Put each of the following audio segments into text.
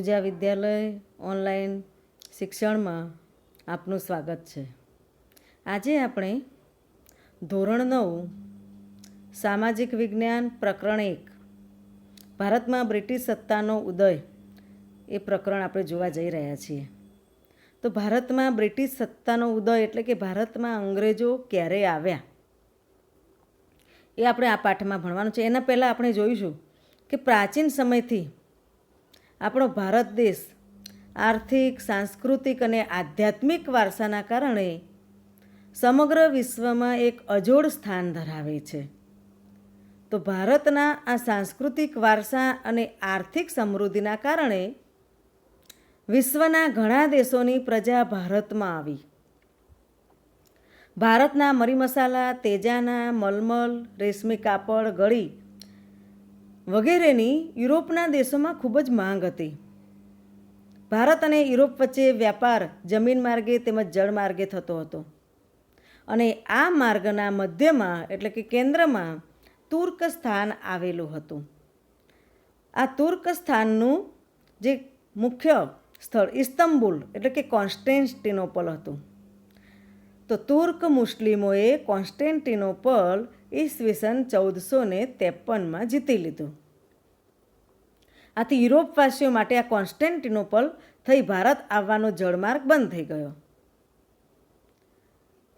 પૂજા વિદ્યાલય online શિક્ષણમાં આપનું સ્વાગત છે. આજે આપણે ધોરણ 9 સામાજિક વિજ્ઞાન પ્રકરણ 1 ભારતમાં બ્રિટિશ સત્તાનો ઉદય એ પ્રકરણ આપણે જોવા જઈ રહ્યા છીએ. તો ભારતમાં બ્રિટિશ સત્તાનો ઉદય એટલે કે ભારતમાં અંગ્રેજો ક્યારે આવ્યા એ આપણે આ પાઠમાં ભણવાનું છે. એના પહેલાં આપણે જોઈશું કે પ્રાચીન સમયથી આપણો ભારત દેશ આર્થિક, સાંસ્કૃતિક અને આધ્યાત્મિક વારસાના કારણે સમગ્ર વિશ્વમાં એક અજોડ સ્થાન ધરાવે છે. તો ભારતના આ સાંસ્કૃતિક વારસા અને આર્થિક સમૃદ્ધિના કારણે વિશ્વના ઘણા દેશોની પ્રજા ભારતમાં આવી. ભારતના મરી મસાલા, તેજાના, મલમલ, રેશમી કાપડ, ગળી વગેરેની યુરોપના દેશોમાં ખૂબ જ માંગ હતી. ભારત અને યુરોપ વચ્ચે વ્યાપાર જમીન માર્ગે તેમજ જળ માર્ગે થતો હતો અને આ માર્ગના મધ્યમાં એટલે કે કેન્દ્રમાં તુર્ક સ્થાન આવેલું હતું. આ તુર્ક સ્થાનનું જે મુખ્ય સ્થળ ઇસ્તંબુલ એટલે કે કોન્સ્ટેન્ટિનોપલ હતું. તો તુર્ક મુસ્લિમોએ કોન્સ્ટેન્ટિનોપલ ઈસવીસન 1453માં જીતી લીધું. આથી યુરોપવાસીઓ માટે આ કોન્સ્ટેન્ટિનોપલ થઈ ભારત આવવાનો જળમાર્ગ બંધ થઈ ગયો.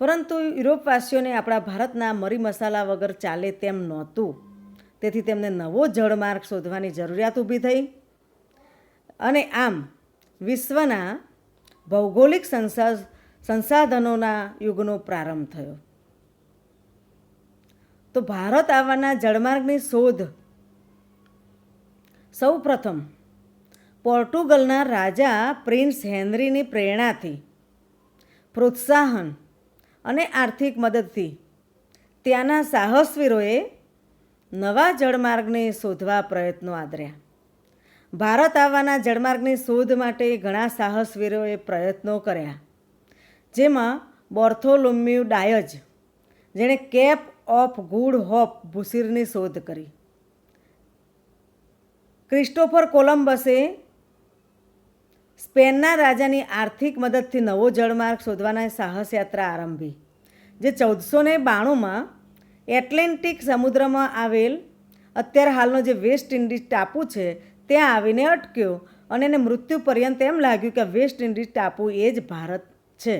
પરંતુ યુરોપવાસીઓને આપણા ભારતના મરી મસાલા વગર ચાલે તેમ નહોતું. તેથી તેમને નવો જળમાર્ગ શોધવાની જરૂરિયાત ઊભી થઈ અને આમ વિશ્વના ભૌગોલિક સંસાધનોના યુગનો પ્રારંભ થયો. તો ભારત આવવાના જળમાર્ગની શોધ સૌ પ્રથમ પોર્ટુગલના રાજા પ્રિન્સ હેનરીની પ્રેરણાથી, પ્રોત્સાહન અને આર્થિક મદદથી ત્યાંના સાહસવીરોએ નવા જળમાર્ગને શોધવા પ્રયત્નો આદર્યા. ભારત આવવાના જળમાર્ગની શોધ માટે ઘણા સાહસવીરોએ પ્રયત્નો કર્યા, જેમાં બાર્થોલોમ્યુ ડાયજ જેણે કેપ ઓફ ગુડ હોપ ભૂસીરની શોધ કરી. ક્રિસ્ટોફર કોલમ્બસે સ્પેનના રાજાની આર્થિક મદદથી નવો જળમાર્ગ શોધવાના સાહસ યાત્રા આરંભી, જે 1492માં એટલાન્ટિક સમુદ્રમાં આવેલ અત્યારે હાલનો જે વેસ્ટ ઇન્ડિઝ ટાપુ છે ત્યાં આવીને અટક્યો અને એને મૃત્યુ પર્યંત એમ લાગ્યું કે વેસ્ટ ઇન્ડિઝ ટાપુ એ જ ભારત છે.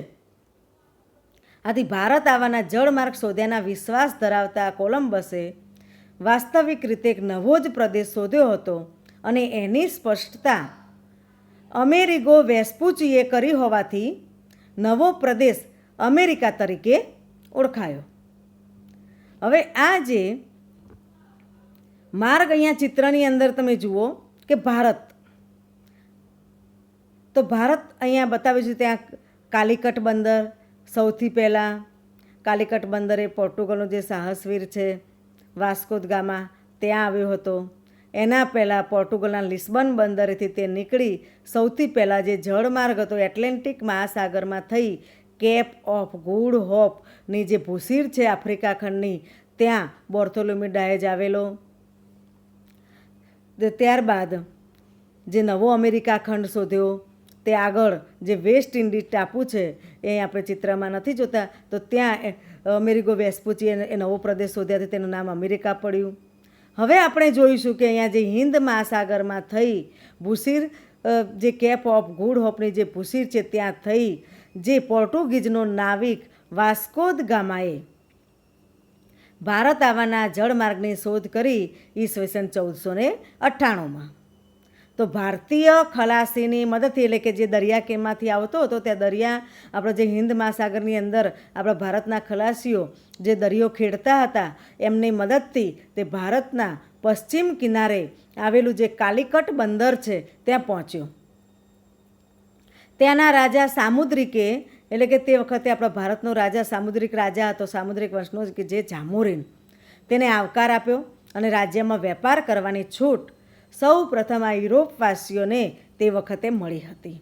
આથી ભારત આવવાના જળમાર્ગ શોધ્યાના વિશ્વાસ ધરાવતા કોલમ્બસે વાસ્તવિક રીતે એક નવો જ પ્રદેશ શોધ્યો હતો અને એની સ્પષ્ટતા અમેરિગો વેસ્પુચીએ કરી હોવાથી નવો પ્રદેશ અમેરિકા તરીકે ઓળખાયો. હવે આ જે માર્ગ અહીંયા ચિત્રની અંદર તમે જુઓ કે ભારત, તો ભારત અહીંયા બતાવ્યું છે. ત્યાં કાલિકટ બંદર, સૌથી પહેલાં કાલિકટ બંદર એ પોર્ટુગલનો જે સાહસવીર છે વાસ્કો દ ગામા ત્યાં આવ્યો હતો. એના પહેલાં પોર્ટુગલના લિસ્બન બંદરેથી તે નીકળી સૌથી પહેલાં જે જળમાર્ગ હતો એટલાન્ટિક મહાસાગરમાં થઈ કેપ ઓફ ગુડ હોપની જે ભૂસીર છે આફ્રિકા ખંડની, ત્યાં બાર્થોલોમ્યુ ડાયજ આવેલો. ત્યારબાદ જે નવો અમેરિકા ખંડ શોધ્યો તે આગળ જે વેસ્ટ ઇન્ડિઝ ટાપુ છે એ આપણે ચિત્રમાં નથી જોતા, તો ત્યાં અમેરિગો વેસ્પુચી એ નવો પ્રદેશ શોધ્યાથી તેનું નામ અમેરિકા પડ્યું. હવે આપણે જોઈશું કે અહીંયા જે હિન્દ મહાસાગરમાં થઈ ભૂસીર, જે કેપ ઓફ ગુડ હોપની જે ભૂસીર છે ત્યાં થઈ જે પોર્ટુગીઝનો નાવિક વાસ્કો દ ગામાએ ભારત આવવાના જળમાર્ગની શોધ કરી ઈસવીસન 1498માં. તો ભારતીય ખલાસીની મદદથી એટલે કે જે દરિયામાંથી આવતો હતો ત્યાં દરિયા આપણો જે હિન્દ મહાસાગરની અંદર આપણા ભારતના ખલાસીઓ જે દરિયો ખેડતા હતા એમની મદદથી તે ભારતના પશ્ચિમ કિનારે આવેલું જે કાલિકટ બંદર છે ત્યાં પહોંચ્યો. ત્યાંના રાજા સામુદ્રિકે એટલે કે તે વખતે આપણા ભારતનો રાજા સામુદ્રિક રાજા હતો, સામુદ્રિક વંશનો કે જે જામોરીન, તેને આવકાર આપ્યો અને રાજ્યમાં વેપાર કરવાની છૂટ સૌ પ્રથમ આ યુરોપવાસીઓને તે વખતે મળી હતી.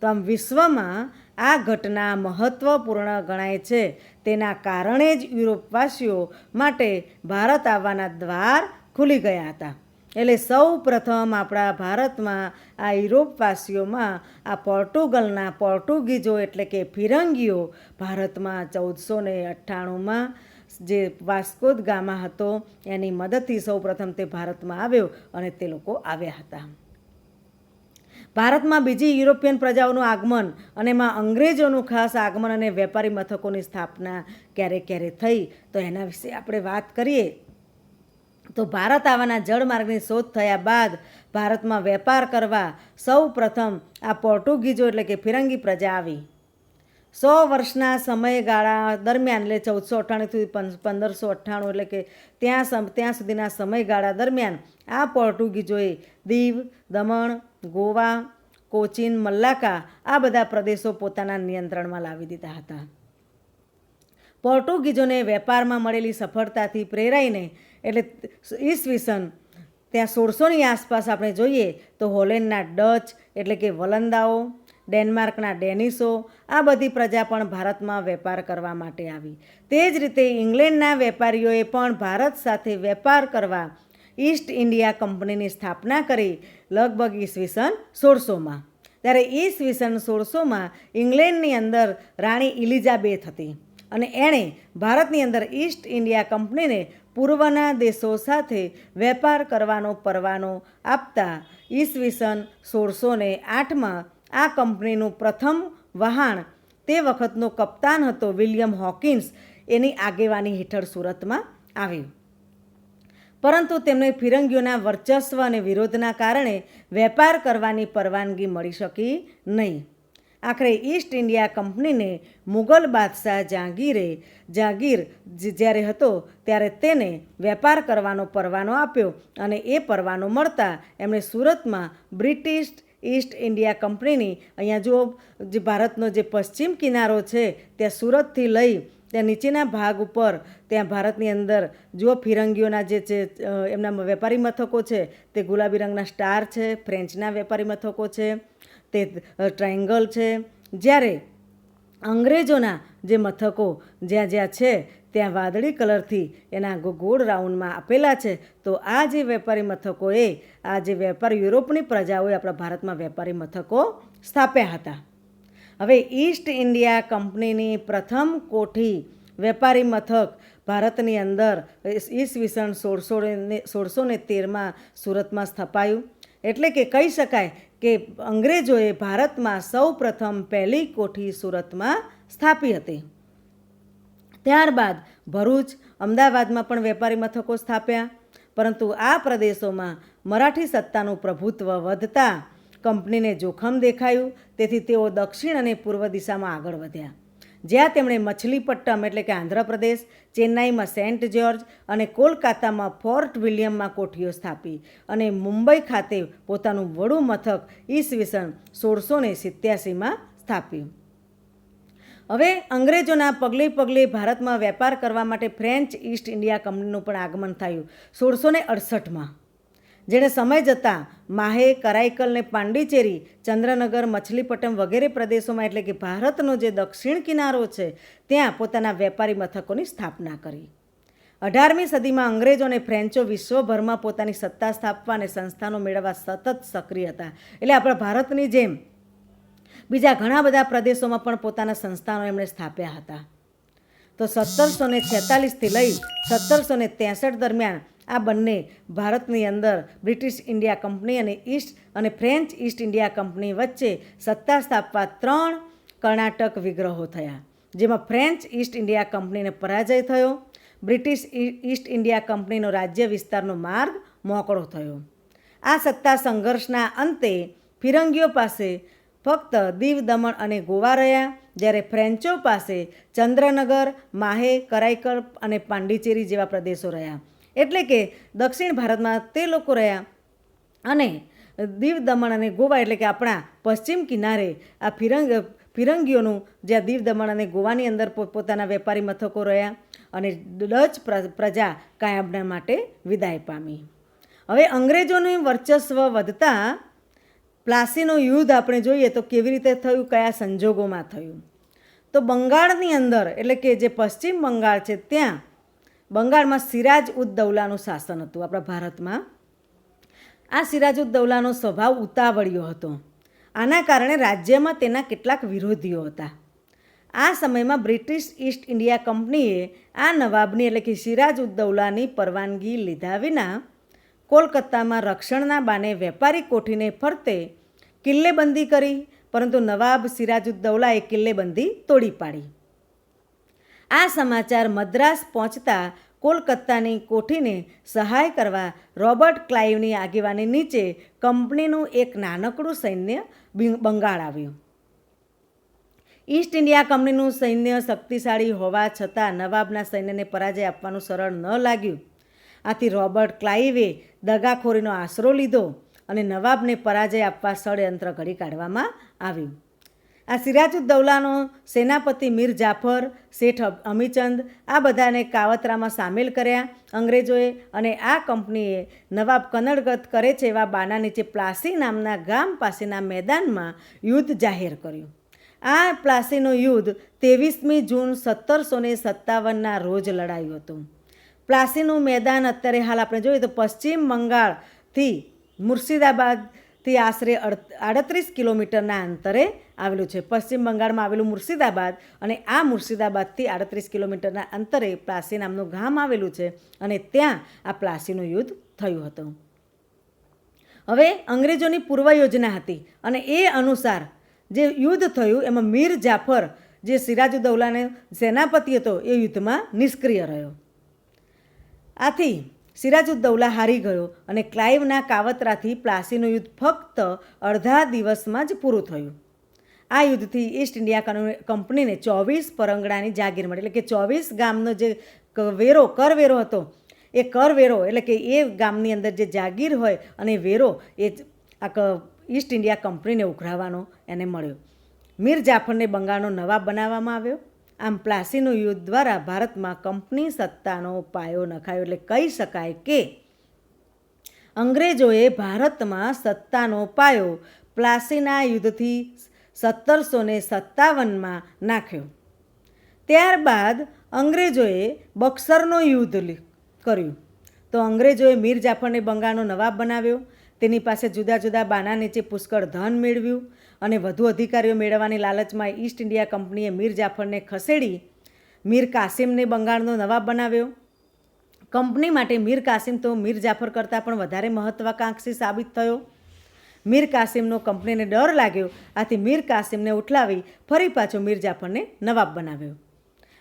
તો આમ વિશ્વમાં આ ઘટના મહત્ત્વપૂર્ણ ગણાય છે. તેના કારણે જ યુરોપવાસીઓ માટે ભારત આવવાના દ્વાર ખુલી ગયા હતા એટલે સૌ પ્રથમ આપણા ભારતમાં આ યુરોપવાસીઓમાં આ પોર્ટુગીઝો એટલે કે ફિરંગીઓ ભારતમાં 1498માં જે વાસ્કો દ ગામા હતો એની મદદથી સૌ પ્રથમ તે ભારતમાં આવ્યો અને તે લોકો આવ્યા હતા. ભારતમાં બીજી યુરોપિયન પ્રજાઓનું આગમન અને એમાં અંગ્રેજોનું ખાસ આગમન અને વેપારી મથકોની સ્થાપના ક્યારે થઈ તો એના વિશે આપણે વાત કરીએ તો ભારત આવવાના જળમાર્ગની શોધ થયા બાદ ભારતમાં વેપાર કરવા સૌ પ્રથમ આ પોર્ટુગીઝો એટલે કે ફિરંગી પ્રજા આવી. 100 વર્ષના સમયગાળા દરમિયાન એટલે 1498થી 1598 એટલે કે ત્યાં સુધીના સમયગાળા દરમિયાન આ પોર્ટુગીઝોએ દીવ, દમણ, ગોવા, કોચીન, મલ્લાકા આ બધા પ્રદેશો પોતાના નિયંત્રણમાં લાવી દીધા હતા. પોર્ટુગીઝોને વેપારમાં મળેલી સફળતાથી પ્રેરાઈને એટલે ઈસવીસન ત્યાં 1600ની આસપાસ આપણે જોઈએ તો હોલેન્ડના ડચ એટલે કે વલંદાઓ, ડેનમાર્કના ડેનિશો આ બધી પ્રજા પણ ભારતમાં વેપાર કરવા માટે આવી. તે જ રીતે ઇંગ્લેન્ડના વેપારીઓએ પણ ભારત સાથે વેપાર કરવા ઈસ્ટ ઇન્ડિયા કંપનીની સ્થાપના કરી લગભગ ઈસવીસન 1600માં. ત્યારે ઈસવીસન 1600માં ઇંગ્લેન્ડની અંદર રાણી એલિઝાબેથ હતી અને એણે ભારતની અંદર ઈસ્ટ ઇન્ડિયા કંપનીને પૂર્વના દેશો સાથે વેપાર કરવાનો પરવાનો આપતા ઈસવીસન 1608માં આ કંપનીનું પ્રથમ વહાણ તે વખતનો કપ્તાન હતો વિલિયમ હોકિન્સ એની આગેવાની હેઠળ સુરતમાં આવ્યું. પરંતુ તેમને ફિરંગીઓના વર્ચસ્વ અને વિરોધના કારણે વેપાર કરવાની પરવાનગી મળી શકી નહીં. આખરે ઈસ્ટ ઇન્ડિયા કંપનીને મુગલ બાદશાહ જહાંગીર જ્યારે હતો ત્યારે તેને વેપાર કરવાનો પરવાનો આપ્યો અને એ પરવાનો મળતા એમણે સુરતમાં બ્રિટિશ ઈસ્ટ ઇન્ડિયા કંપનીની અહીંયા જુઓ જે ભારતનો જે પશ્ચિમ કિનારો છે ત્યાં સુરતથી લઈ ત્યાં નીચેના ભાગ ઉપર ત્યાં ભારતની અંદર જુઓ ફિરંગીઓના જે છે એમના વેપારી મથકો છે તે ગુલાબી રંગના સ્ટાર છે, ફ્રેન્ચના વેપારી મથકો છે તે ટ્રાયંગલ છે. જ્યારે અંગ્રેજોના જે મથકો જ્યાં છે ત્યાં વાદળી કલરથી એના ગોળ રાઉન્ડમાં આપેલા છે. તો આ જે વેપારી મથકોએ આ જે વેપારી યુરોપની પ્રજાઓએ આપણા ભારતમાં વેપારી મથકો સ્થાપ્યા હતા. હવે ઈસ્ટ ઇન્ડિયા કંપનીની પ્રથમ કોઠી વેપારી મથક ભારતની અંદર ઈસવીસન 1613માં સુરતમાં સ્થપાયું. એટલે કે કહી શકાય કે અંગ્રેજોએ ભારતમાં સૌ પ્રથમ પહેલી કોઠી સુરતમાં સ્થાપી હતી. ત્યારબાદ ભરૂચ, અમદાવાદમાં પણ વેપારી મથકો સ્થાપ્યા. પરંતુ આ પ્રદેશોમાં મરાઠી સત્તાનું પ્રભુત્વ વધતા કંપનીને જોખમ દેખાયું. તેથી તેઓ દક્ષિણ અને પૂર્વ દિશામાં આગળ વધ્યા, જ્યાં તેમણે મછલીપટ્ટમ એટલે કે આંધ્રપ્રદેશ, ચેન્નાઈમાં સેન્ટ જ્યોર્જ અને કોલકાતામાં ફોર્ટ વિલિયમમાં કોઠીઓ સ્થાપી અને મુંબઈ ખાતે પોતાનું વડું મથક ઈસવીસન 1687માં સ્થાપ્યું. હવે અંગ્રેજોના પગલે ભારતમાં વેપાર કરવા માટે ફ્રેન્ચ ઈસ્ટ ઇન્ડિયા કંપનીનું પણ આગમન થયું 1668માં. જેણે સમય જતાં માહે, કરાઈકલ ને પાંડિચેરી, ચંદ્રનગર, મછલીપટ્ટમ વગેરે પ્રદેશોમાં એટલે કે ભારતનો જે દક્ષિણ કિનારો છે ત્યાં પોતાના વેપારી મથકોની સ્થાપના કરી. 18મી સદીમાં અંગ્રેજો અને ફ્રેન્ચો વિશ્વભરમાં પોતાની સત્તા સ્થાપવા અને સંસ્થાનો મેળવવા સતત સક્રિય હતા. એટલે આપણા ભારતની જેમ બીજા ઘણા બધા પ્રદેશોમાં પણ પોતાના સંસ્થાનો એમણે સ્થાપ્યા હતા. તો 1746થી લઈ 1763 દરમિયાન આ બંને ભારતની અંદર બ્રિટિશ ઇન્ડિયા કંપની અને ફ્રેન્ચ ઈસ્ટ ઇન્ડિયા કંપની વચ્ચે સત્તા સ્થાપવા 3 કર્ણાટક વિગ્રહો થયા, જેમાં ફ્રેન્ચ ઈસ્ટ ઇન્ડિયા કંપનીને પરાજય થયો. બ્રિટિશ ઈસ્ટ ઇન્ડિયા કંપનીનો રાજ્ય વિસ્તારનો માર્ગ મોકળો થયો. આ સત્તા સંઘર્ષના અંતે ફિરંગીઓ પાસે ફક્ત દીવ, દમણ અને ગોવા રહ્યા, જ્યારે ફ્રેન્ચો પાસે ચંદ્રનગર, માહે, કરાઈકલ અને પાંડિચેરી જેવા પ્રદેશો રહ્યા. એટલે કે દક્ષિણ ભારતમાં તે લોકો રહ્યા અને દીવ, દમણ અને ગોવા એટલે કે આપણા પશ્ચિમ કિનારે આ ફિરંગીઓનું જ્યાં દીવ, દમણ અને ગોવાની અંદર પોતાના વેપારી મથકો રહ્યા અને ડચ પ્રજા કાયમના માટે વિદાય પામી. હવે અંગ્રેજોનું વર્ચસ્વ વધતા પ્લાસીનું યુદ્ધ આપણે જોઈએ તો કેવી રીતે થયું, કયા સંજોગોમાં થયું. તો બંગાળની અંદર એટલે કે જે પશ્ચિમ બંગાળ છે ત્યાં બંગાળમાં સિરાજ ઉદ દૌલાનું શાસન હતું આપણા ભારતમાં. આ સિરાજુદ્દૌલાનો સ્વભાવ ઉતાવળિયો હતો. આના કારણે રાજ્યમાં તેના કેટલાક વિરોધીઓ હતા. આ સમયમાં બ્રિટિશ ઈસ્ટ ઇન્ડિયા કંપનીએ આ નવાબની એટલે કે સિરાજુદ્દૌલાની પરવાનગી લીધા વિના કોલકાતામાં રક્ષણના બાને વેપારી કોઠીને ફરતે કિલ્લેબંધી કરી, પરંતુ નવાબ સિરાજુદ્દૌલાએ કિલ્લેબંધી તોડી પાડી. આ સમાચાર મદ્રાસ પહોંચતા કોલકાતાની કોઠીને સહાય કરવા રોબર્ટ ક્લાઇવની આગેવાની નીચે કંપનીનું એક નાનકડું સૈન્ય બંગાળ આવ્યું. ઈસ્ટ ઇન્ડિયા કંપનીનું સૈન્ય શક્તિશાળી હોવા છતાં નવાબના સૈન્યને પરાજય આપવાનું સરળ ન લાગ્યું. આથી રોબર્ટ ક્લાઇવે દગાખોરીનો આશરો લીધો અને નવાબને પરાજય આપવા ષડયંત્ર ઘડી કાઢવામાં આવ્યું. આ સિરાજુદ્દૌલાનો સેનાપતિ મીર જાફર, શેઠ અમીચંદ આ બધાને કાવતરામાં સામેલ કર્યા અંગ્રેજોએ, અને આ કંપનીએ નવાબ કનડગત કરે છે એવા બાના નીચે પ્લાસી નામના ગામ પાસેના મેદાનમાં યુદ્ધ જાહેર કર્યું. આ પ્લાસીનું યુદ્ધ 23મી જૂન 1757ના રોજ લડાયું હતું. પ્લાસીનું મેદાન અત્યારે હાલ આપણે જોઈએ તો પશ્ચિમ બંગાળથી મુર્શિદાબાદથી આશરે 38 કિલોમીટરના અંતરે આવેલું છે. પશ્ચિમ બંગાળમાં આવેલું મુર્શિદાબાદ, અને આ મુર્શિદાબાદથી 38 કિલોમીટરના અંતરે પ્લાસી નામનું ગામ આવેલું છે, અને ત્યાં આ પ્લાસીનું યુદ્ધ થયું હતું. હવે અંગ્રેજોની પૂર્વ યોજના હતી, અને એ અનુસાર જે યુદ્ધ થયું એમાં મીર જાફર જે સિરાજુદ્દૌલાનો સેનાપતિ હતો એ યુદ્ધમાં નિષ્ક્રિય રહ્યો. આથી સિરાજુદ્દૌલા હારી ગયો અને ક્લાઇવના કાવતરાથી પ્લાસીનું યુદ્ધ ફક્ત અડધા દિવસમાં જ પૂરું થયું. આ યુદ્ધથી ઈસ્ટ ઇન્ડિયા કંપનીને 24 પરંગણાની જાગીર મળી, એટલે કે 24 ગામનો જે કરવેરો હતો એ કરવેરો એટલે કે એ ગામની અંદર જે જાગીર હોય અને વેરો એ આ ઈસ્ટ ઇન્ડિયા કંપનીને ઉઘરાવવાનો એને મળ્યો. મીર જાફરને બંગાળનો નવાબ બનાવવામાં આવ્યો. આમ પ્લાસીનું યુદ્ધ દ્વારા ભારતમાં કંપની સત્તાનો પાયો નખાયો. એટલે કહી શકાય કે અંગ્રેજોએ ભારતમાં સત્તાનો પાયો પ્લાસીના યુદ્ધથી 1757માં નાખ્યો. ત્યારબાદ અંગ્રેજોએ બક્સરનો યુદ્ધ કર્યું. તો અંગ્રેજોએ મીર જાફરને બંગાળનો નવાબ બનાવ્યો. તેની પાસે જુદા જુદા બાના નીચે પુષ્કળ ધન મેળવ્યું, અને વધુ અધિકારીઓ મેળવવાની લાલચમાં ઈસ્ટ ઇન્ડિયા કંપનીએ મીર જાફરને ખસેડી મીર કાસિમને બંગાળનો નવાબ બનાવ્યો. કંપની માટે મીર કાસિમ તો મીર જાફર કરતાં પણ વધારે મહત્વાકાંક્ષી સાબિત થયો. મીર કાસિમનો કંપનીને ડર લાગ્યો, આથી મીર કાસિમને ઉઠલાવી ફરી પાછો મીર જાફરને નવાબ બનાવ્યો.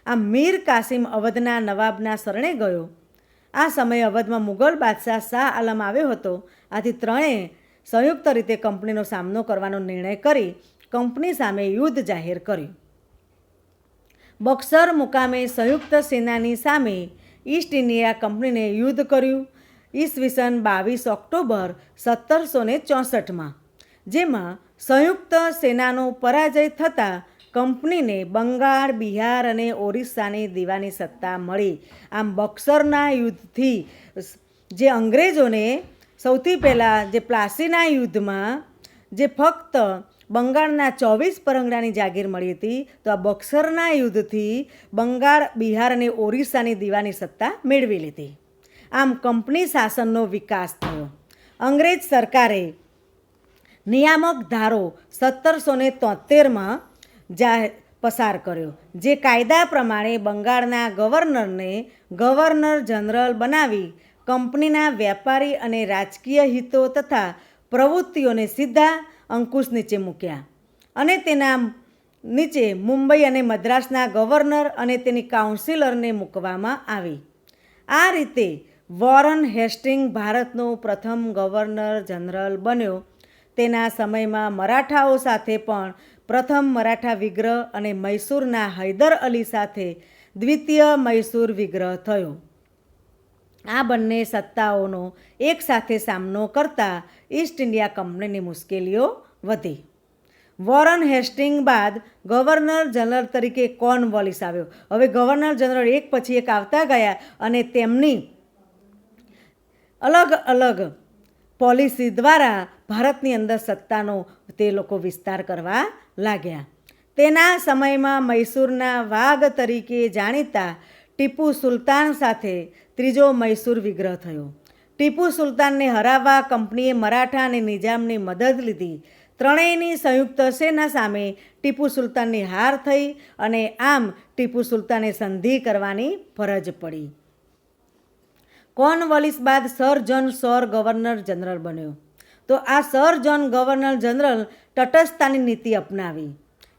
આમ મીર કાસિમ અવધના નવાબના શરણે ગયો. આ સમયે અવધમાં મુગલ બાદશાહ શાહ આલમ આવ્યો હતો. આથી ત્રણેય સંયુક્ત રીતે કંપનીનો સામનો કરવાનો નિર્ણય કરી કંપની સામે યુદ્ધ જાહેર કર્યું. બક્સર મુકામે સંયુક્ત સેનાની સામે ઈસ્ટ ઇન્ડિયા કંપનીને યુદ્ધ કર્યું. ઈસવીસન 22 ઓક્ટોબર 1764માં, જેમાં સંયુક્ત સેનાનો પરાજય થતાં કંપનીને બંગાળ, બિહાર અને ઓરિસ્સાની દીવાની સત્તા મળી. આમ બક્સરના યુદ્ધથી જે અંગ્રેજોને સૌથી પહેલાં જે પ્લાસીના યુદ્ધમાં જે ફક્ત બંગાળના 24 પરંગણાની જાગીર મળી હતી, તો આ બક્સરના યુદ્ધથી બંગાળ, બિહાર અને ઓરિસ્સાની દીવાની સત્તા મેળવી લીધી. આમ કંપની શાસનનો વિકાસ થયો. અંગ્રેજ સરકારે નિયામક ધારો 1773માં પસાર કર્યો, જે કાયદા પ્રમાણે બંગાળના ગવર્નરને ગવર્નર જનરલ બનાવી કંપનીના વ્યાપારી અને રાજકીય હિતો તથા પ્રવૃત્તિઓને સીધા અંકુશ નીચે મૂક્યા, અને તેના નીચે મુંબઈ અને મદ્રાસના ગવર્નર અને તેની કાઉન્સિલરને મૂકવામાં આવી. આ રીતે વોરન હેસ્ટિંગ ભારતનો પ્રથમ ગવર્નર જનરલ બન્યો. તેના સમયમાં મરાઠાઓ સાથે પણ પ્રથમ મરાઠા વિગ્રહ અને મૈસૂરના હૈદર અલી સાથે દ્વિતીય મૈસૂર વિગ્રહ થયો. આ બંને સત્તાઓનો એકસાથે સામનો કરતા ઈસ્ટ ઇન્ડિયા કંપનીની મુશ્કેલીઓ વધી. વોરન હેસ્ટિંગ બાદ ગવર્નર જનરલ તરીકે કોર્નવોલિસ આવ્યો. હવે ગવર્નર જનરલ એક પછી એક આવતા ગયા, અને તેમની અલગ અલગ પોલિસી દ્વારા ભારતની અંદર સત્તાનો તે લોકો વિસ્તાર કરવા લાગ્યા. તેના સમયમાં મૈસૂરના વાઘ તરીકે જાણીતા ટીપુ સુલતાન સાથે ત્રીજો મૈસૂર વિગ્રહ થયો. ટીપુ સુલતાનને હરાવવા કંપનીએ મરાઠા અને નિજામની મદદ લીધી. ત્રણેયની સંયુક્ત સેના સામે ટીપુ સુલતાનની હાર થઈ અને આમ ટીપુ સુલતાને સંધિ કરવાની ફરજ પડી. કોર્નવોલિસ બાદ સર જ્હોન સોર ગવર્નર જનરલ બન્યો. તો આ સર જ્હોન ગવર્નર જનરલ તટસ્થતાની નીતિ અપનાવી.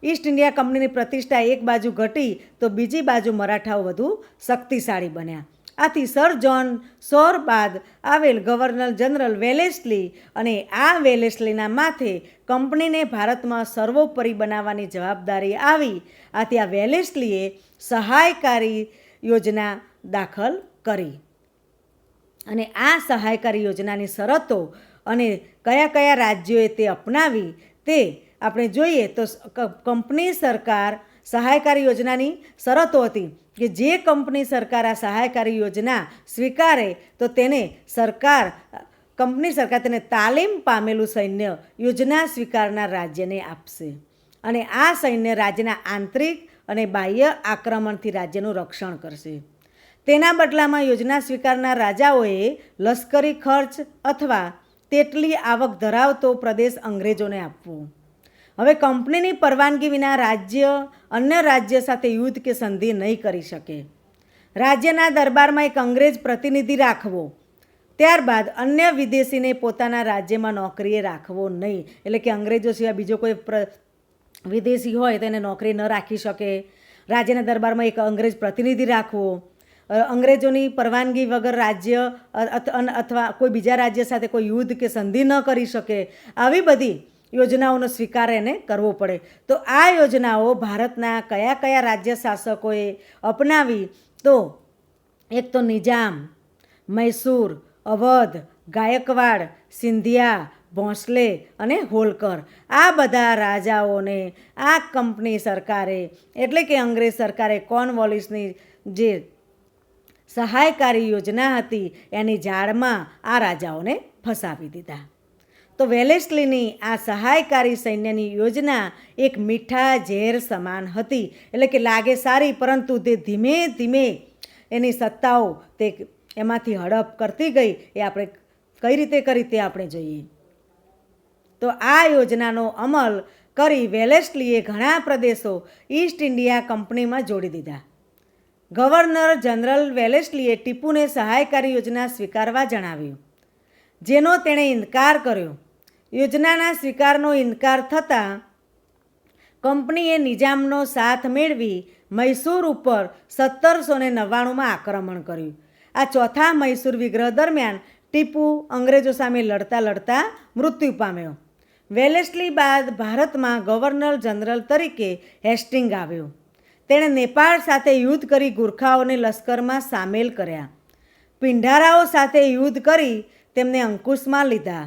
ઈસ્ટ ઇન્ડિયા કંપનીની પ્રતિષ્ઠા એક બાજુ ઘટી તો બીજી બાજુ મરાઠાઓ વધુ શક્તિશાળી બન્યા. આથી સર જ્હોન સોર બાદ આવેલ ગવર્નર જનરલ વેલેસ્લી અને આ વેલેસ્લીના માથે કંપનીને ભારતમાં સર્વોપરી બનાવવાની જવાબદારી આવી. આથી આ વેલેસ્લીએ સહાયકારી યોજના દાખલ કરી અને આ સહાયકારી યોજનાની શરતો અને કયા કયા રાજ્યોએ તે અપનાવી તે આપણે જોઈએ તો કંપની સરકાર સહાયકારી યોજનાની શરતો હતી કે જે કંપની સરકાર આ સહાયકારી યોજના સ્વીકારે તો તેને કંપની સરકાર તેને તાલીમ પામેલું સૈન્ય યોજના સ્વીકારનાર રાજ્યને આપશે અને આ સૈન્ય રાજ્યના આંતરિક અને બાહ્ય આક્રમણથી રાજ્યનું રક્ષણ કરશે. તેના બદલામાં યોજના સ્વીકારનાર રાજાઓએ લશ્કરી ખર્ચ અથવા તેટલી આવક ધરાવતો પ્રદેશ અંગ્રેજોને આપવો. હવે કંપનીની પરવાનગી વિના રાજ્ય અન્ય રાજ્ય સાથે યુદ્ધ કે સંધિ નહીં કરી શકે. રાજ્યના દરબારમાં એક અંગ્રેજ પ્રતિનિધિ રાખવો. ત્યારબાદ અન્ય વિદેશીને પોતાના રાજ્યમાં નોકરીએ રાખવો નહીં. એટલે કે અંગ્રેજો સિવાય બીજો કોઈ વિદેશી હોય તેને નોકરી ન રાખી શકે. રાજ્યના દરબારમાં એક અંગ્રેજ પ્રતિનિધિ રાખવો. અંગ્રેજોની પરવાનગી વગર રાજ્ય અથવા કોઈ બીજા રાજ્ય સાથે કોઈ યુદ્ધ કે સંધિ ન કરી શકે. આવી બધી યોજનાઓનો સ્વીકાર એને કરવો પડે. તો આ યોજનાઓ ભારતના કયા કયા રાજ્ય શાસકોએ અપનાવી તો એક તો નિજામ, મૈસૂર, અવધ, ગાયકવાડ, સિંધિયા, ભોંસલે અને હોલકર આ બધા રાજાઓને આ કંપની સરકારે એટલે કે અંગ્રેજ સરકારે કોર્નવોલિસની જે સહાયકારી યોજના હતી એની જાળમાં આ રાજાઓને ફસાવી દીધા. તો વેલેસ્લીની આ સહાયકારી સૈન્યની યોજના એક મીઠા ઝેર સમાન હતી. એટલે કે લાગે સારી પરંતુ તે ધીમે ધીમે એની સત્તાઓ તે એમાંથી હડપ કરતી ગઈ. એ આપણે કઈ રીતે કરી તે આપણે જોઈએ. તો આ યોજનાનો અમલ કરી વેલેસ્લીએ ઘણા પ્રદેશો ઈસ્ટ ઇન્ડિયા કંપનીમાં જોડી દીધા. ગવર્નર જનરલ વેલેસ્લીએ ટીપુને સહાયકારી યોજના સ્વીકારવા જણાવ્યું, જેનો તેણે ઇનકાર કર્યો. યોજનાના સ્વીકારનો ઇનકાર થતાં કંપનીએ નિજામનો સાથ મેળવી મૈસૂર ઉપર 1799માં આક્રમણ કર્યું. આ ચોથા મૈસૂર વિગ્રહ દરમિયાન ટીપુ અંગ્રેજો સામે લડતા લડતા મૃત્યુ પામ્યો. વેલેસ્લી બાદ ભારતમાં ગવર્નર જનરલ તરીકે હેસ્ટિંગ આવ્યો. તેણે નેપાળ સાથે યુદ્ધ કરી ગુરખાઓને લશ્કરમાં સામેલ કર્યા. પિંઢારાઓ સાથે યુદ્ધ કરી તેમને અંકુશમાં લીધા.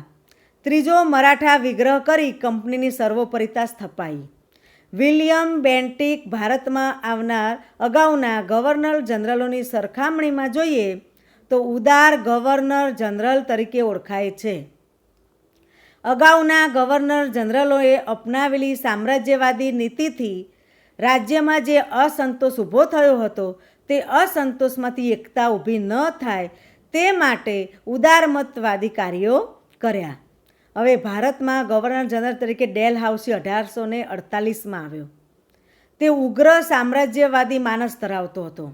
ત્રીજો મરાઠા વિગ્રહ કરી કંપનીની સર્વોપરિતા સ્થપાઈ. વિલિયમ બેન્ટિક ભારતમાં આવનાર અગાઉના ગવર્નર જનરલોની સરખામણીમાં જોઈએ તો ઉદાર ગવર્નર જનરલ તરીકે ઓળખાય છે. અગાઉના ગવર્નર જનરલોએ અપનાવેલી સામ્રાજ્યવાદી નીતિથી રાજ્યમાં જે અસંતોષ ઊભો થયો હતો તે અસંતોષમાંથી એકતા ઊભી ન થાય તે માટે ઉદારમતવાદી કાર્યો કર્યા. હવે ભારતમાં ગવર્નર જનરલ તરીકે ડેલહાઉસી 1848માં આવ્યો. તે ઉગ્ર સામ્રાજ્યવાદી માનસ ધરાવતો હતો.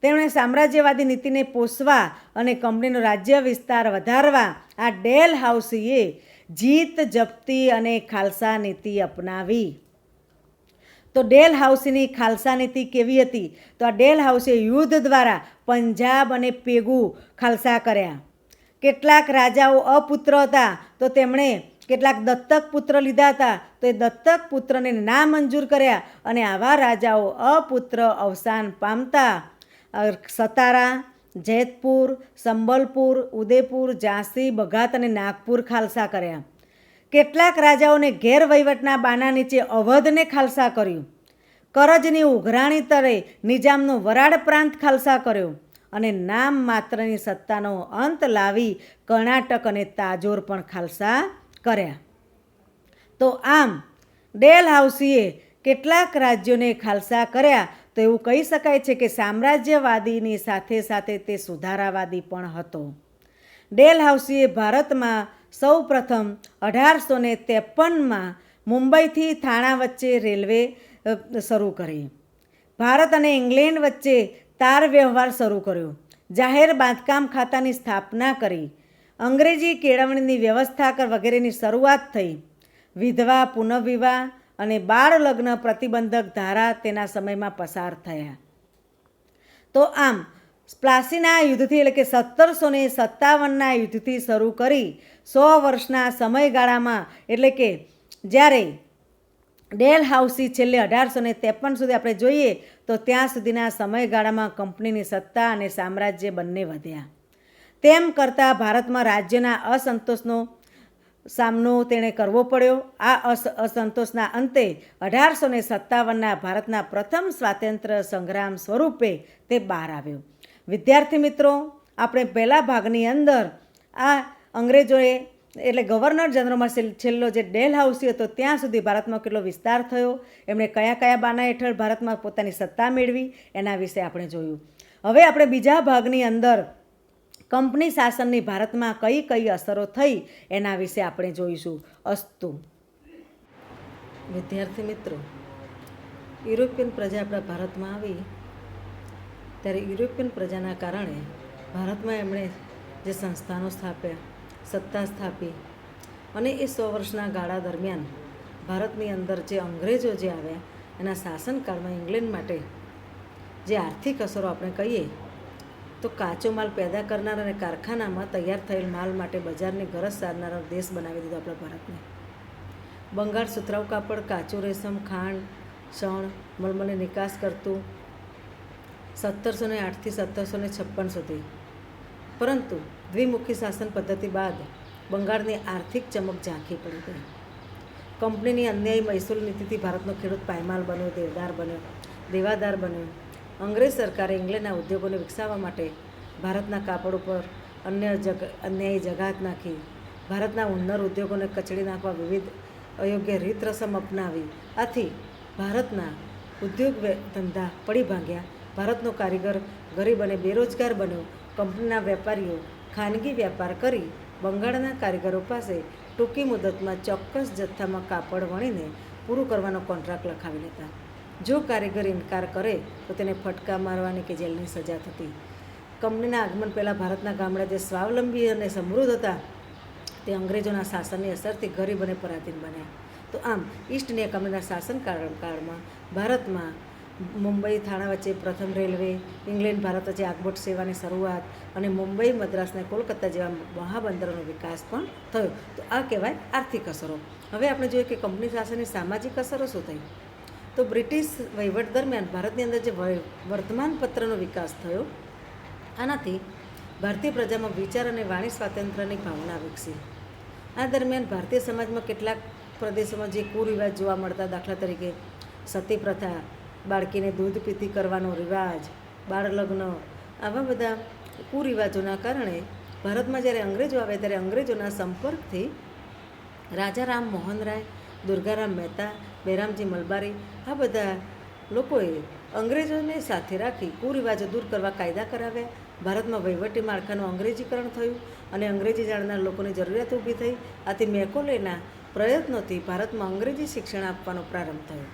તેમણે સામ્રાજ્યવાદી નીતિને પોષવા અને કંપનીનો રાજ્ય વિસ્તાર વધારવા આ ડેલહાઉસીએ જીત જપ્તી અને ખાલસા નીતિ અપનાવી. તો ડેલહાઉસીની ખાલસા નીતિ કેવી હતી? તો આ ડેલહાઉસીએ યુદ્ધ દ્વારા પંજાબ અને પેગુ ખાલસા કર્યા. કેટલાક રાજાઓ અપુત્ર હતા તો તેમણે કેટલાક દત્તક પુત્ર લીધા હતા તો એ દત્તક પુત્રને નામંજૂર કર્યા અને આવા રાજાઓ અપુત્ર અવસાન પામતા સતારા, જેતપુર, સંબલપુર, ઉદયપુર, ઝાંસી, બઘાત અને નાગપુર ખાલસા કર્યા. કેટલાક રાજાઓને ગેરવહીવટના બાના નીચે અવધને ખાલસા કર્યું. કરજની ઉઘરાણી તરે નિજામનો વરાડ પ્રાંત ખાલસા કર્યો અને નામ માત્રની સત્તાનો અંત લાવી કર્ણાટક અને તાજોર પણ ખાલસા કર્યા. તો આમ ડેલહાઉસીએ કેટલાક રાજ્યોને ખાલસા કર્યા. તો એવું કહી શકાય છે કે સામ્રાજ્યવાદીની સાથે સાથે તે સુધારાવાદી પણ હતો. ડેલહાઉસીએ ભારતમાં સૌ પ્રથમ 1853માં મુંબઈથી થાણા વચ્ચે રેલવે શરૂ કરી. ભારત અને ઇંગ્લેન્ડ વચ્ચે તાર વ્યવહાર શરૂ કર્યો. જાહેર બાંધકામ ખાતાની સ્થાપના કરી. અંગ્રેજી કેળવણીની વ્યવસ્થા વગેરેની શરૂઆત થઈ. વિધવા પુનઃવિવાહ અને બાળ લગ્ન પ્રતિબંધક ધારા તેના સમયમાં પસાર થયા. તો આમ પ્લાસીના યુદ્ધથી એટલે કે 1757ના યુદ્ધથી શરૂ કરી 100 વર્ષના સમયગાળામાં એટલે કે જ્યારે ડેલહાઉસી છેલ્લે 1853 સુધી આપણે જોઈએ તો ત્યાં સુધીના સમયગાળામાં કંપનીની સત્તા અને સામ્રાજ્ય બંને વધ્યા. તેમ કરતાં ભારતમાં રાજ્યના અસંતોષનો સામનો તેણે કરવો પડ્યો. આ અસંતોષના અંતે 1857ના ભારતના પ્રથમ સ્વાતંત્ર્ય સંગ્રામ સ્વરૂપે તે બહાર આવ્યો. વિદ્યાર્થી મિત્રો, આપણે પહેલા ભાગની અંદર આ અંગ્રેજોએ એટલે ગવર્નર જનરલમાં છેલ્લો જે ડેલહાઉસી હતો ત્યાં સુધી ભારતમાં કેટલો વિસ્તાર થયો, એમણે કયા કયા બાના હેઠળ ભારતમાં પોતાની સત્તા મેળવી, એના વિશે આપણે જોયું. હવે આપણે બીજા ભાગની અંદર કંપની શાસનની ભારતમાં કઈ કઈ અસરો થઈ એના વિશે આપણે જોઈશું. અસ્તુ. વિદ્યાર્થી મિત્રો, યુરોપિયન પ્રજા આપણા ભારતમાં આવી ત્યારે યુરોપિયન પ્રજાના કારણે ભારતમાં એમણે જે સંસ્થાનો સ્થાપ્યા, સત્તા સ્થાપી અને એ 100 વર્ષના ગાળા દરમિયાન ભારતની અંદર જે અંગ્રેજો જે આવ્યા એના શાસનકાળમાં ઇંગ્લેન્ડ માટે જે આર્થિક અસરો આપણે કહીએ તો કાચો માલ પેદા કરનાર અને કારખાનામાં તૈયાર થયેલ માલ માટે બજારની ગરજ સારનારો દેશ બનાવી દીધો આપણા ભારતને. બંગાળ સુતરાઉ કાપડ, કાચું રેશમ, ખાંડ, શણ, મલમલની નિકાસ કરતું 1708થી 1756 સુધી. પરંતુ દ્વિમુખી શાસન પદ્ધતિ બાદ બંગાળની આર્થિક ચમક ઝાંખી પડી ગઈ. કંપનીની અન્યાયી મહેસૂલ નીતિથી ભારતનો ખેડૂત પાયમાલ બન્યો, દેવાદાર બન્યો. અંગ્રેજ સરકારે ઇંગ્લેન્ડના ઉદ્યોગોને વિકસાવવા માટે ભારતના કાપડ ઉપર અન્યાયી જગાત નાખી. ભારતના ઉન્નર ઉદ્યોગોને કચડી નાખવા વિવિધ અયોગ્ય રીત રસમ અપનાવી. આથી ભારતના ઉદ્યોગ ધંધા પડી ભાંગ્યા. ભારતનો કારીગર ગરીબ અને બેરોજગાર બન્યો. કંપનીના વેપારીઓ ખાનગી વેપાર કરી બંગાળના કારીગરો પાસે ટૂંકી મુદતમાં ચોક્કસ જથ્થામાં કાપડ વણીને પૂરું કરવાનો કોન્ટ્રાક્ટ લખાવી લેતા. જો કારીગર ઇનકાર કરે તો તેને ફટકા મારવાની કે જેલની સજા થતી. કંપનીના આગમન પહેલાં ભારતના ગામડા જે સ્વાવલંબી અને સમૃદ્ધ હતા તે અંગ્રેજોના શાસનની અસરથી ગરીબ અને પરાધીન બન્યા. તો આમ ઈસ્ટ ઇન્ડિયા કંપનીના શાસનકાળમાં ભારતમાં મુંબઈ થાણા વચ્ચે પ્રથમ રેલવે, ઇંગ્લેન્ડ ભારત વચ્ચે આગબોટ સેવાની શરૂઆત અને મુંબઈ, મદ્રાસ અને કોલકાતા જેવા મહાબંદરોનો વિકાસ પણ થયો. તો આ કહેવાય આર્થિક અસરો. હવે આપણે જોઈએ કે કંપની શાસનની સામાજિક અસરો શું થઈ. તો બ્રિટિશ વહીવટ દરમિયાન ભારતની અંદર જે વર્તમાનપત્રનો વિકાસ થયો, આનાથી ભારતીય પ્રજામાં વિચાર અને વાણી સ્વાતંત્ર્યની ભાવના વિકસી. આ દરમિયાન ભારતીય સમાજમાં કેટલાક પ્રદેશોમાં જે કુરિવાજ જોવા મળતા, દાખલા તરીકે સતી પ્રથા, બાળકીને દૂધ પીતી કરવાનો રિવાજ, બાળ લગ્ન, આવા બધા કુરિવાજોના કારણે ભારતમાં જ્યારે અંગ્રેજો આવ્યા ત્યારે અંગ્રેજોના સંપર્કથી રાજા રામ મોહન રાય, દુર્ગારામ મહેતા, બેરામજી મલબારી આ બધા લોકોએ અંગ્રેજોને સાથે રાખી કુરિવાજો દૂર કરવા કાયદા કરાવ્યા. ભારતમાં વહીવટી માળખાનું અંગ્રેજીકરણ થયું અને અંગ્રેજી જાણનાર લોકોની જરૂરિયાત ઊભી થઈ. આથી મેકોલેના પ્રયત્નોથી ભારતમાં અંગ્રેજી શિક્ષણ આપવાનો પ્રારંભ થયો.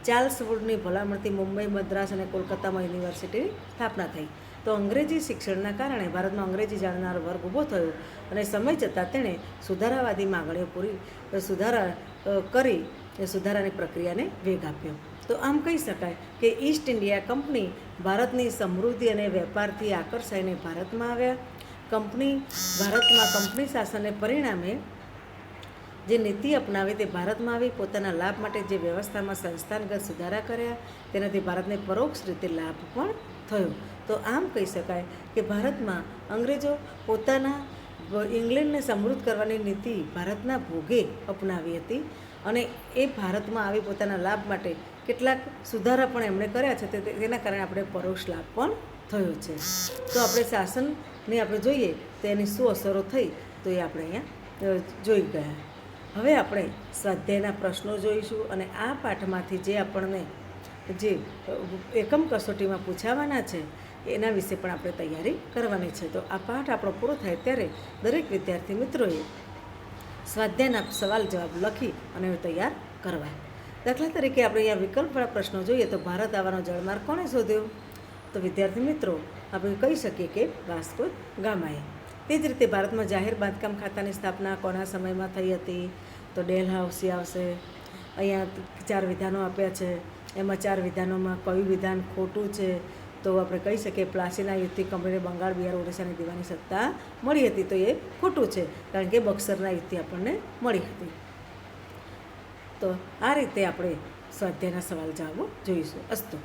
ચાર્લ્સ વુડની ભલામણથી મુંબઈ, મદ્રાસ અને કોલકાતામાં યુનિવર્સિટીની સ્થાપના થઈ. તો અંગ્રેજી શિક્ષણના કારણે ભારતમાં અંગ્રેજી જાણનાર વર્ગ ઊભો થયો અને સમય જતાં તેણે સુધારાવાદી માગણીઓ સુધારાની પ્રક્રિયાને વેગ આપ્યો. તો આમ કહી શકાય કે ઈસ્ટ ઇન્ડિયા કંપની ભારતની સમૃદ્ધિ અને વેપારથી આકર્ષાઈને ભારતમાં આવ્યા. ભારતમાં કંપની શાસનને પરિણામે જે નીતિ અપનાવી તે ભારતમાં આવી. પોતાના લાભ માટે જે વ્યવસ્થામાં સંસ્થાનગત સુધારા કર્યા તેનાથી ભારતને પરોક્ષ રીતે લાભ પણ થયો. તો આમ કહી શકાય કે ભારતમાં અંગ્રેજો પોતાના ઇંગ્લેન્ડને સમૃદ્ધ કરવાની નીતિ ભારતના ભોગે અપનાવી હતી અને એ ભારતમાં આવી પોતાના લાભ માટે કેટલાક સુધારા પણ એમણે કર્યા છે. તેના કારણે આપણે પરોક્ષ લાભ પણ થયો છે. તો આપણે શાસનને આપણે જોઈએ તો એની શું અસરો થઈ તો એ આપણે અહીંયા જોઈ ગયા. હવે આપણે સ્વાધ્યાયના પ્રશ્નો જોઈશું અને આ પાઠમાંથી જે આપણને જે એકમ કસોટીમાં પૂછાવાના છે એના વિશે પણ આપણે તૈયારી કરવાની છે. તો આ પાઠ આપણો પૂરો થાય ત્યારે દરેક વિદ્યાર્થી મિત્રોએ સ્વાધ્યાયના સવાલ જવાબ લખી અને તૈયાર કરવા. દાખલા તરીકે આપણે અહીંયા વિકલ્પવાળા પ્રશ્નો જોઈએ તો ભારત આવવાનો જળમાર્ગ કોણે શોધ્યો? તો વિદ્યાર્થી મિત્રો આપણે કહી શકીએ કે વાસ્કો ગામાએ. તે જ રીતે ભારતમાં જાહેર બાંધકામ ખાતાની સ્થાપના કોના સમયમાં થઈ હતી? તો ડેલહાઉસી આવશે. અહીંયા 4 વિધાનો આપ્યા છે. એમાં 4 વિધાનોમાં કયું વિધાન ખોટું છે? તો આપણે કહી શકીએ પ્લાસીના યુદ્ધથી કંપનીને બંગાળ, બિહાર, ઓડિશાની દીવાની સત્તા મળી હતી. તો એ ખોટું છે કારણ કે બક્સરના યુદ્ધથી આપણને મળી હતી. તો આ રીતે આપણે સ્વાધ્યાયના સવાલ જવાબો જોઈશું. અસ્તુ.